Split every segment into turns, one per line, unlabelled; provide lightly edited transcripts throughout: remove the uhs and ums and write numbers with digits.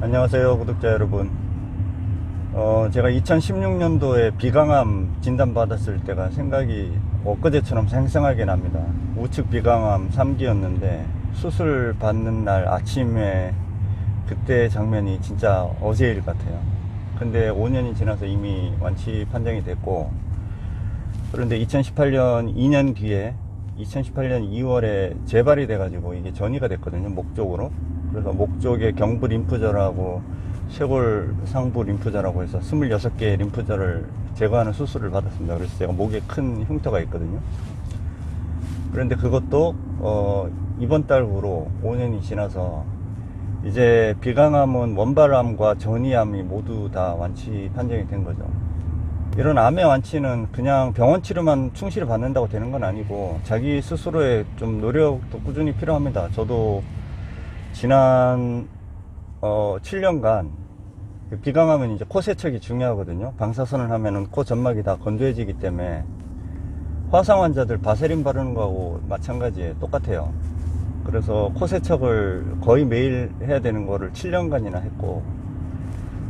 안녕하세요 구독자 여러분. 제가 2016년도에 비강암 진단받았을 때가 생각이 엊그제처럼 생생하게 납니다. 우측 비강암 3기였는데 수술 받는 날 아침에 그때 장면이 진짜 어제일 같아요. 근데 5년이 지나서 이미 완치 판정이 됐고, 그런데 2018년 2년 뒤에 2018년 2월에 재발이 돼 가지고 이게 전이가 됐거든요, 목 쪽으로. 그래서 목 쪽에 경부 림프절하고 쇄골 상부 림프절하고 해서 26개의 림프절을 제거하는 수술을 받았습니다. 그래서 제가 목에 큰 흉터가 있거든요. 그런데 그것도 이번 달부로 5년이 지나서 이제 비강암은 원발암과 전이암이 모두 다 완치 판정이 된 거죠. 이런 암의 완치는 그냥 병원 치료만 충실히 받는다고 되는 건 아니고 자기 스스로의 좀 노력도 꾸준히 필요합니다. 저도 지난 7년간 비강하면 이제 코 세척이 중요하거든요. 방사선을 하면은 코 점막이 다 건조해지기 때문에 화상 환자들 바세린 바르는 거하고 마찬가지예요. 똑같아요. 그래서 코 세척을 거의 매일 해야 되는 거를 7년간이나 했고,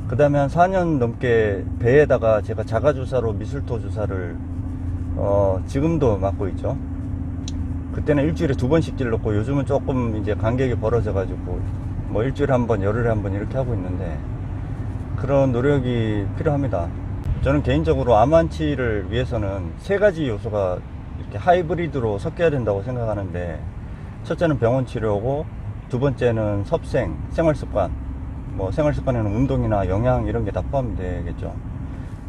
그 다음에 한 4년 넘게 배에다가 제가 자가주사로 미술토 주사를 지금도 맞고 있죠. 그때는 일주일에 2번씩 찔렀고, 요즘은 조금 이제 간격이 벌어져 가지고 뭐 일주일에 한 번, 열흘에 한 번 이렇게 하고 있는데, 그런 노력이 필요합니다. 저는 개인적으로 암 완치를 위해서는 3가지 요소가 이렇게 하이브리드로 섞여야 된다고 생각하는데, 첫째는 병원 치료고, 두 번째는 섭생, 생활습관. 뭐 생활습관에는 운동이나 영양 이런 게 다 포함되겠죠.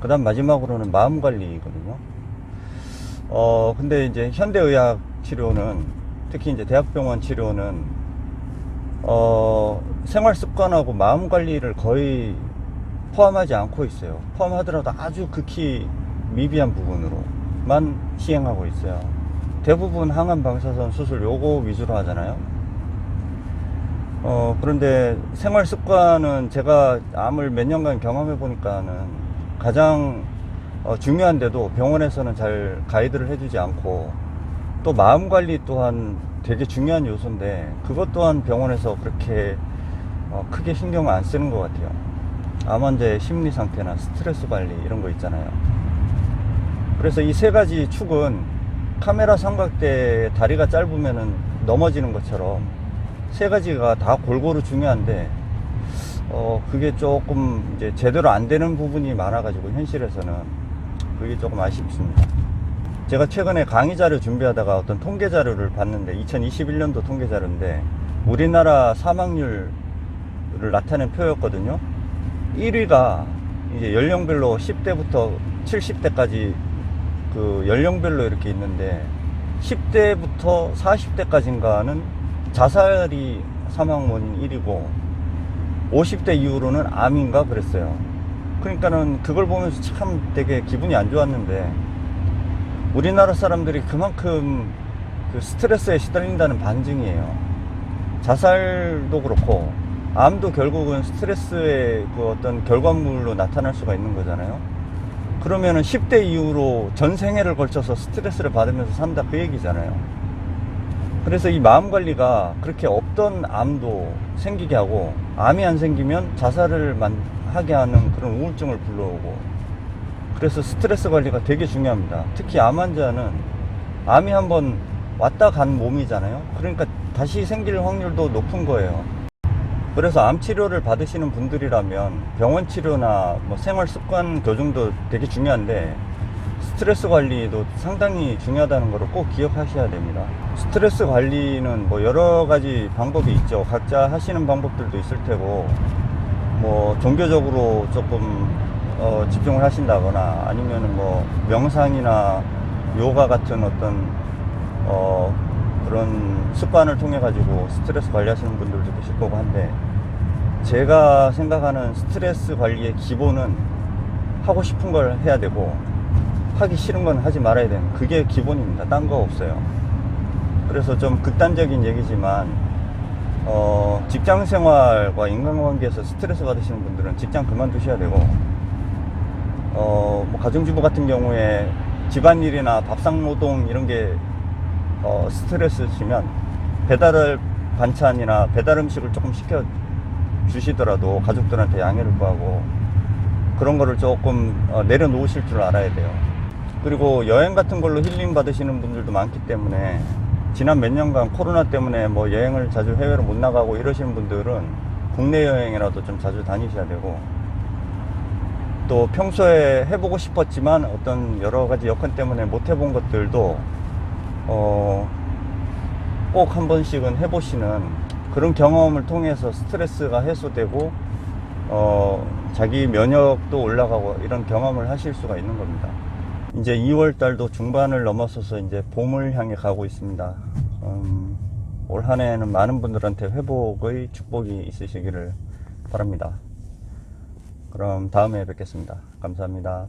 그 다음 마지막으로는 마음관리거든요. 근데 이제 현대의학 치료는, 특히 이제 대학병원 치료는 생활습관하고 마음관리를 거의 포함하지 않고 있어요. 포함하더라도 아주 극히 미비한 부분으로만 시행하고 있어요. 대부분 항암 방사선 수술 요거 위주로 하잖아요. 그런데 생활습관은 제가 암을 몇 년간 경험해 보니까는 가장 중요한데도 병원에서는 잘 가이드를 해주지 않고, 또 마음관리 또한 되게 중요한 요소인데 그것 또한 병원에서 그렇게 크게 신경을 안 쓰는 것 같아요. 암 환자의 심리 상태나 스트레스 관리 이런 거 있잖아요. 그래서 이 3가지 축은 카메라 삼각대에 다리가 짧으면은 넘어지는 것처럼 3가지가 다 골고루 중요한데 그게 조금 이제 제대로 안 되는 부분이 많아 가지고 현실에서는 그게 조금 아쉽습니다. 제가 최근에 강의 자료 준비하다가 어떤 통계 자료를 봤는데, 2021년도 통계 자료인데 우리나라 사망률을 나타낸 표였거든요. 1위가 이제 연령별로 10대부터 70대까지 그 연령별로 이렇게 있는데, 10대부터 40대까지인가는 자살이 사망 원인 1위고 50대 이후로는 암인가 그랬어요. 그러니까는 그걸 보면서 참 되게 기분이 안 좋았는데, 우리나라 사람들이 그만큼 그 스트레스에 시달린다는 반증이에요. 자살도 그렇고 암도 결국은 스트레스의 그 어떤 결과물로 나타날 수가 있는 거잖아요. 그러면은 10대 이후로 전 생애를 걸쳐서 스트레스를 받으면서 산다 그 얘기잖아요. 그래서 이 마음 관리가 그렇게 없던 암도 생기게 하고, 암이 안 생기면 자살을 하게 하는 그런 우울증을 불러오고, 그래서 스트레스 관리가 되게 중요합니다. 특히 암 환자는 암이 한번 왔다 간 몸이잖아요. 그러니까 다시 생길 확률도 높은 거예요. 그래서 암 치료를 받으시는 분들이라면 병원 치료나 뭐 생활 습관 교정도 되게 중요한데, 스트레스 관리도 상당히 중요하다는 걸 꼭 기억하셔야 됩니다. 스트레스 관리는 뭐 여러 가지 방법이 있죠. 각자 하시는 방법들도 있을 테고, 뭐 종교적으로 조금 집중을 하신다거나, 아니면은 뭐 명상이나 요가 같은 어떤 그런 습관을 통해 가지고 스트레스 관리하시는 분들도 계실 거고 한데, 제가 생각하는 스트레스 관리의 기본은 하고 싶은 걸 해야 되고 하기 싫은 건 하지 말아야 되는, 그게 기본입니다. 딴 거 없어요. 그래서 좀 극단적인 얘기지만 직장 생활과 인간관계에서 스트레스 받으시는 분들은 직장 그만두셔야 되고, 뭐 가정주부 같은 경우에 집안일이나 밥상 노동 이런 게 스트레스시면 배달 반찬이나 배달 음식을 조금 시켜 주시더라도 가족들한테 양해를 구하고 그런 거를 조금 내려놓으실 줄 알아야 돼요. 그리고 여행 같은 걸로 힐링 받으시는 분들도 많기 때문에 지난 몇 년간 코로나 때문에 뭐 여행을 자주 해외로 못 나가고 이러시는 분들은 국내 여행이라도 좀 자주 다니셔야 되고, 또 평소에 해보고 싶었지만 어떤 여러 가지 여건 때문에 못 해본 것들도 꼭 한 번씩은 해보시는 그런 경험을 통해서 스트레스가 해소되고 자기 면역도 올라가고 이런 경험을 하실 수가 있는 겁니다. 이제 2월 달도 중반을 넘어서서 이제 봄을 향해 가고 있습니다. 올 한 해에는 많은 분들한테 회복의 축복이 있으시기를 바랍니다. 그럼 다음에 뵙겠습니다. 감사합니다.